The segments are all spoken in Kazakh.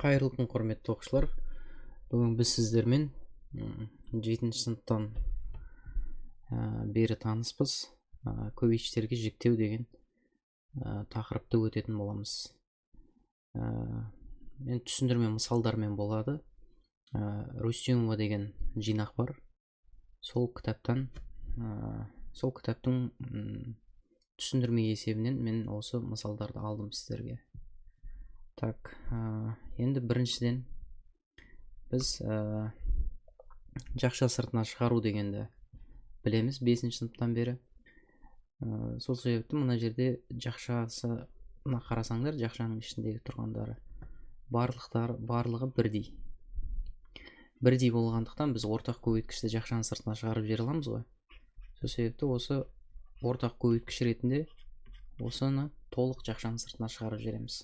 Қайырлы күн, құрметті оқушылар. Бүгін біз сіздермен 7-ші сыныптан бері таныспыз. Көбейгіштерге жіктеу деген тақырыпты өтетін боламыз. Мен түсіндірме мысалдармен болады. Рустюмова деген жинақ бар. Сол кітаптың түсіндірме есебінен мен осы мысалдарды алдым сіздерге. Так, енді біріншіден біз жақша сыртына шығару дегенді білеміз 5-ші сыныптан бері. Сол себепті мына жерде жақшасына қарасаңдар, жақшаның ішіндегі тұрғандары барлығы бірдей. Бірдей болғандықтан біз ортақ көбейткішті жақшаның сыртына шығарып жібере аламыз ғой. Сол себепті осы ортақ көбейткіш ретінде осыны толық жақшаның сыртына шығарып жібереміз.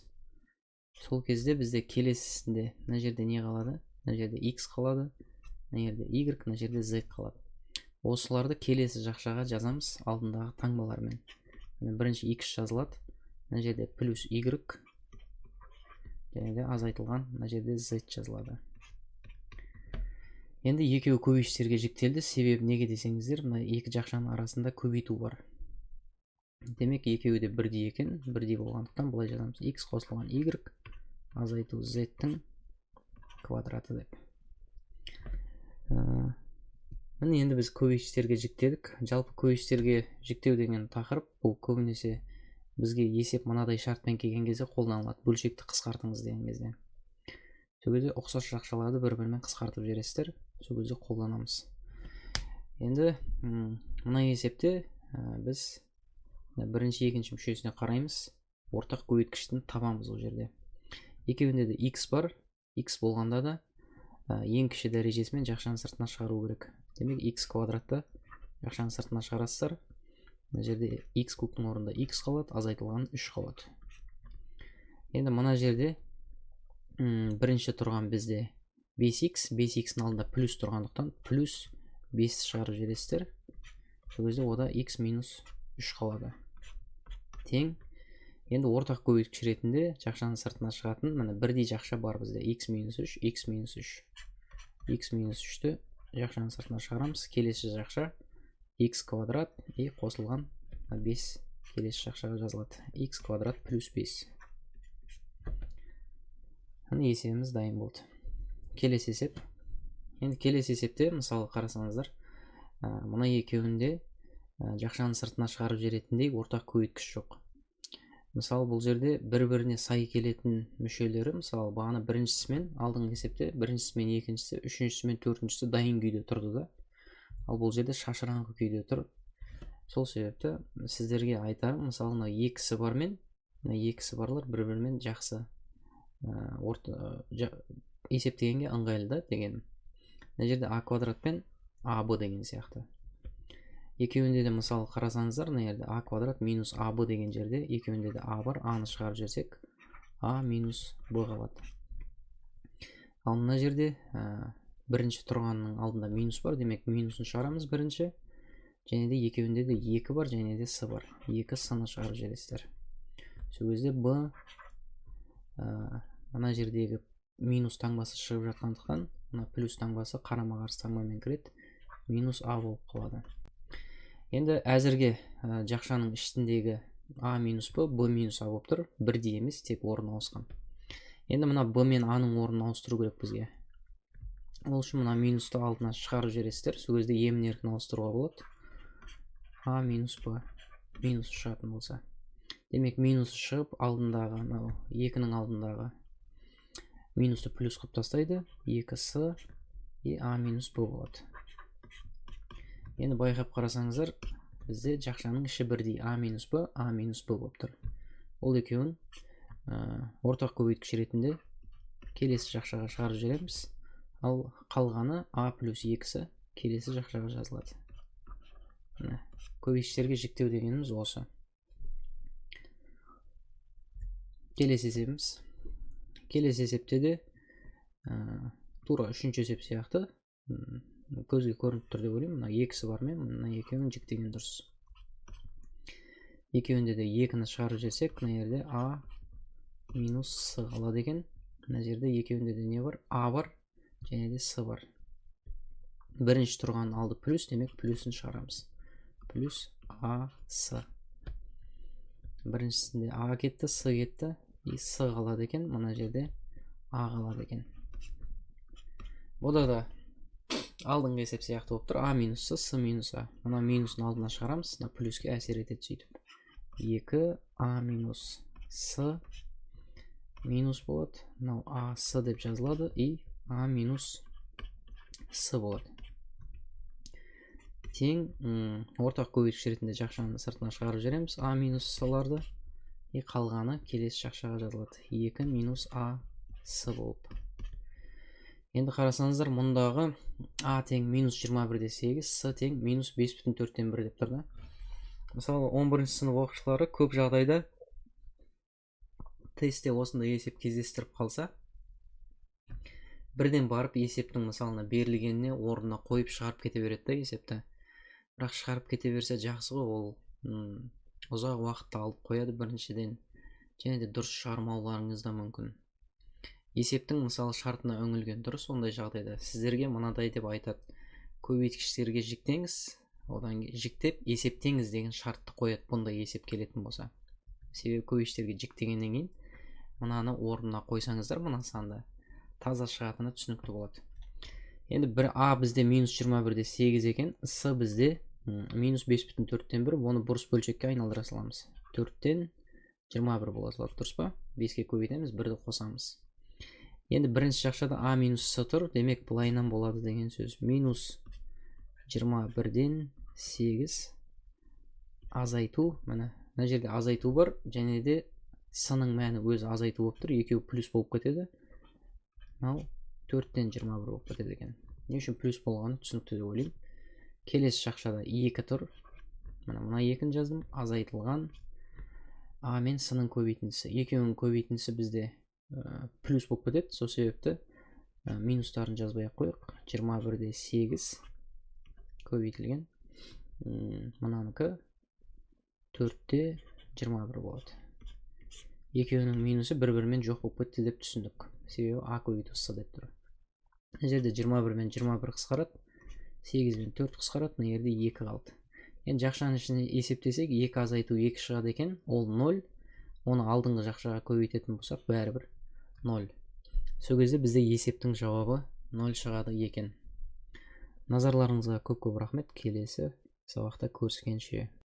Сол кезде бізде келесісінде мына жерде не қалады? Мына жерде x қалады, мына жерде y, мына жерде z қалады. Осыларды келесі жақшаға жазамыз алдындағы таңбалармен. Бірінші x жазылады, мына жерде плюс y, және де азайтылған мына жерде z жазылады. Енді екеуі көбейгіштерге жіктелді. Себебі неге десеңіздер, мына екі жақшаның арасында көбейту бар. Демек екеуі де бірдей екен, бірдей болғандықтан былай жазамыз: x қосылған y азайту z-тің квадраты деп. Міне енді біз көбейгіштерге жіктедік. Жалпы көбейгіштерге жіктеу деген тақырып бұл көбінесе бізге есеп мынадай шартпен келген кезде қолданылады. Бөлшекті қысқартыңыз деген кезде. Сол кезде ұқсас жақшаларды бір-бірімен қысқартып жібересіздер. Сол кезде қолданамыз. Енді мына есепте біз бірінші, екінші мүшесіне қараймыз. Ортақ көбейткіштің табамыз ол жерде. Екеуінде де x бар. X болғанда да ең кіші дәрежесімен жақшаның сыртына шығару керек. Демек x квадратты жақшаның сыртына шығарасыздар. Мына жерде x кубтың орнында x қалады, азайтылған 3 қалады. Енді мына жерде бірінші тұрған бізде 5x, 5x-ің алдында плюс тұрғандықтан плюс 5 шығарып жібересіздер. Сол кезде ода x минус 3 қалады. Тең. Енді ортақ көбейткіш ретінде жақшаның сыртына шығатын міне бірдей жақша бар бізде: x минус 3, x минус 3. x минус 3-ті жақшаның сыртына шығарамыз. Келесі жақша x квадрат қосылған 5 келесі жақшаға жазылады. x квадрат плюс 5. Міне есебіміз дайын болды. Келесі есеп. Енді келесі есепте мысалы қарасаңыздар, мына екеуінде жақшаның сыртына шығарып жіберетіндей ортақ көбейткіш жоқ. Мысалы бұл жерде бір-біріне сай келетін мүшелері, мысалы бағана біріншісімен алдыңғы есепте біріншісімен екіншісі, үшіншісімен төртіншісі дайын күйде тұрды да. Ал бұл жерде шашыраңқы күйде тұр. Сол себепті сіздерге айтарым, мысалы мына екісі бармен, мына екісі барлар бір-бірімен жақсы есептегенге ыңғайлы да деген. Мына жерде а квадрат пен аб деген сияқты. Екеуінде де мысалы қарасаңыздар, мына жерде а квадрат минус аб деген жерде екеуінде де а бар. А-ны шығарып жіберсек а минус б қалады. Ал мына жерде бірінші тұрғанның алдында минус бар, демек минусын шығарамыз бірінші. Және де екеуінде де 2 бар, және де с бар. 2 с-ны шығарып жібересіздер. Сол кезде б мына жердегі минус таңбасы шығып жатқандықтан, мына плюс таңбасы қарама-қарсы таңбамен кіреді, минус а болып қалады. Енді әзірге жақшаның ішіндегі а минус б, б минус а болып тұр. Бірдей емес, тек орын ауысқан. Енді мына б мен а-ның орнын ауыстыру керек бізге. Ол үшін мына минусты алдына шығарып жібересіздер. Сол кезде емін еркін ауыстыруға болады. а минус б минус шығатын болса. Демек минус шығып алдындағы, 2-ның алдындағы минусты плюс қып тастайды. 2с а минус б болады. Енді байқап қарасаңыздар, бізде жақшаның іші бірдей а минус б болып тұр. Ол екеуін ортақ көбейткіш ретінде келесі жақшаға шығарып жібереміз. Ал қалғаны а плюс 2-сі келесі жақшаға жазылады. Көбейткіштерге жіктеу дегеніміз осы. Келесі есебіміз. Келесі есепте де тура үшінші есеп сияқты көзге көрініп тұр деп ойлаймын. Мына екісі бар мен, мына екеуін жіктеген дұрыс. Екеуінде де 2-ні шығарып жіберсек, мына жерде а минус с қалады екен. мына жерде екеуінде де не бар? А бар және де С бар. Бірінші тұрған алды плюс, демек плюсын шығарамыз. Плюс А, С. Біріншісінде А кетті, С кетті. И С қалады екен, мына жерде А қалады екен. Бұда да алдыңғы есеп сияқты болып тұр. А минус С, С минус А. Мына минусын алдына шығарамыз, мына плюске әсер етеді сөйтіп. 2 А минус С минус болады. Мынау А С деп жазылады и А минус С болады. Тең ортақ көбейткіш ретінде жақшаны сыртына шығарып жібереміз. А минус С-ларды и қалғаны келесі жақшаға жазылады. 2 минус А С болып. Енді қарасаңыздар, мұндағы А тең минус 21-де 8, С тең минус 5,4-тен 1 деп тұр да. Мысалы 11-ші сынып оқушылары көп жағдайда тестте осындай есеп кездестіріп қалса, бірден барып есептің мысалына берілгеніне орнына қойып шығарып кете береді да есепті. Бірақ шығарып кете берсе жақсы ғой, ол ұзақ уақытты алып қояды біріншіден, және де дұрыс шығармауларыңыз да мүмкін. Есептің мысалы шартына үңілген дұрыс, ондай жағдайда сіздерге мынадай деп айтады: көбейткіштерге жіктеңіз, одан жіктеп есептеңіз деген шартты қояды бұндай есеп келетін болса. Себебі көбейткіштерге жіктегеннен кейін мынаны орнына қойсаңыздар, мына санды таза шығатыны түсінікті болады. Енді бір А бізде минус 21-де 8 екен, С бізде минус 5,4-тен 1, оны бұрыс бөлшекке айналдыра саламыз. 4-тен 21 бола салады, дұрыс па? 5-ке көбейтеміз, 1-ді қосамыз. Енді бірінші жақшада А минус С тұр, демек бұлайынан болады деген сөз. Минус 21-ден 8 азайту, мына жерде азайту бар, және де С-ның мәні өзі азайту болып тұр, екеуі плюс болып кетеді. Мынау 4-тен 21 болып кетеді екен. Не үшін плюс болғаны түсінікті деп ойлаймын. Келесі жақшада 2 тұр. Мына 2-ні жаздым. Азайтылған А мен С-ның көбейтіндісі. Екеуінің көбейтіндісі бізде плюс болып кетеді. Сол себепті минустарын жазбай ақ қойық. 21-де 8 көбейтілген. Мынанікі 4-те 21 болады. Екеуінің минусы бір-бірімен жоқ болып кетті деп түсіндік. Себебі А көбейту С деп тұр. Мына жерде 21 мен 21 қысқарады, 8 мен 4 қысқарады, мына жерде 2 қалды. Енді жақшаның ішіне есептесек, 2 азайту 2 шығады екен, ол 0. Оны алдыңғы жақшаға көбейтетін болсақ, бәрібір 0. Сол кезде бізде есептің жауабы 0 шығады екен. Назарларыңызға көп-көп рахмет. Келесі сабақта көріскенше.